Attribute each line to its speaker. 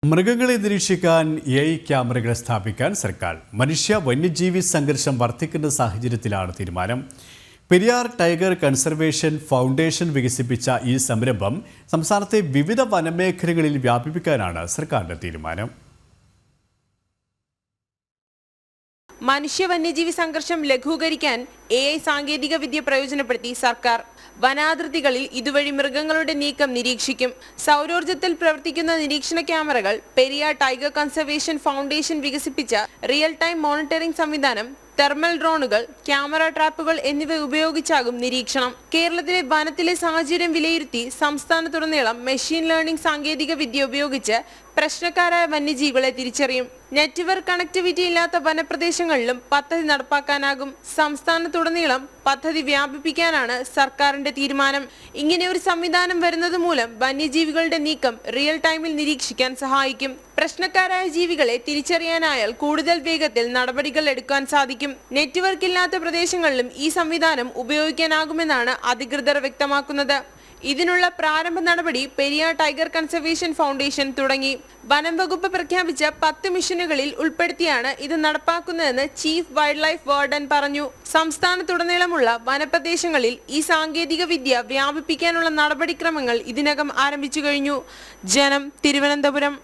Speaker 1: മൃഗങ്ങളെ നിരീക്ഷിക്കാൻ AI ക്യാമറകൾ സ്ഥാപിക്കാൻ സർക്കാർ. മനുഷ്യ വന്യജീവി സംഘർഷം വർദ്ധിക്കുന്ന സാഹചര്യത്തിലാണ് തീരുമാനം. പെരിയാർ ടൈഗർ കൺസർവേഷൻ ഫൗണ്ടേഷൻ വികസിപ്പിച്ച ഈ സംരംഭം സംസ്ഥാനത്തെ വിവിധ വനമേഖലകളിൽ വ്യാപിപ്പിക്കാനാണ് സർക്കാരിന്റെ തീരുമാനം.
Speaker 2: മനുഷ്യ വന്യജീവി സംഘർഷം ലഘൂകരിക്കാൻ AI സാങ്കേതിക വിദ്യ പ്രയോജനപ്പെടുത്തി സർക്കാർ വനാതിർത്തികളിൽ ഇതുവഴി മൃഗങ്ങളുടെ നീക്കം നിരീക്ഷിക്കും. സൗരോർജ്ജത്തിൽ പ്രവർത്തിക്കുന്ന നിരീക്ഷണ ക്യാമറകൾ പെരിയാർ ടൈഗർ കൺസർവേഷൻ ഫൗണ്ടേഷൻ വികസിപ്പിച്ച റിയൽ ടൈം മോണിറ്ററിംഗ് സംവിധാനം, തെർമൽ ഡ്രോണുകൾ, ക്യാമറ ട്രാപ്പുകൾ എന്നിവ ഉപയോഗിച്ചാകും നിരീക്ഷണം. കേരളത്തിലെ വനത്തിലെ സാഹചര്യം വിലയിരുത്തി സംസ്ഥാനത്തുടനീളം മെഷീൻ ലേണിംഗ് സാങ്കേതിക വിദ്യ ഉപയോഗിച്ച് പ്രശ്നക്കാരായ വന്യജീവികളെ തിരിച്ചറിയും. നെറ്റ്വർക്ക് കണക്ടിവിറ്റി ഇല്ലാത്ത വനപ്രദേശങ്ങളിലും പദ്ധതി നടപ്പാക്കാനാകും. സംസ്ഥാനത്തുടനീളം പദ്ധതി വ്യാപിപ്പിക്കാനാണ് സർക്കാരിന്റെ തീരുമാനം. ഇങ്ങനെ ഒരു സംവിധാനം വരുന്നത് മൂലം വന്യജീവികളുടെ നീക്കം റിയൽ ടൈമിൽ നിരീക്ഷിക്കാൻ സഹായിക്കും. പ്രശ്നക്കാരായ ജീവികളെ തിരിച്ചറിയാനായാൽ കൂടുതൽ വേഗത്തിൽ നടപടികൾ എടുക്കാൻ സാധിക്കും. നെറ്റ്വർക്ക് ഇല്ലാത്ത പ്രദേശങ്ങളിലും ഈ സംവിധാനം ഉപയോഗിക്കാനാകുമെന്നാണ് അധികൃതർ വ്യക്തമാക്കുന്നത്. ഇതിനുള്ള പ്രാരംഭ നടപടി പെരിയാർ ടൈഗർ കൺസർവേഷൻ ഫൗണ്ടേഷൻ തുടങ്ങി. വനം വകുപ്പ് പ്രഖ്യാപിച്ച 10 മിഷനുകളിൽ ഉൾപ്പെടുത്തിയാണ് ഇത് നടപ്പാക്കുന്നതെന്ന് ചീഫ് വൈൽഡ് ലൈഫ് വാർഡൻ പറഞ്ഞു. സംസ്ഥാനത്തുടനീളമുള്ള വനപ്രദേശങ്ങളിൽ ഈ സാങ്കേതിക വിദ്യ വ്യാപിപ്പിക്കാനുള്ള നടപടിക്രമങ്ങൾ ഇതിനകം ആരംഭിച്ചു കഴിഞ്ഞു. ജനം, തിരുവനന്തപുരം.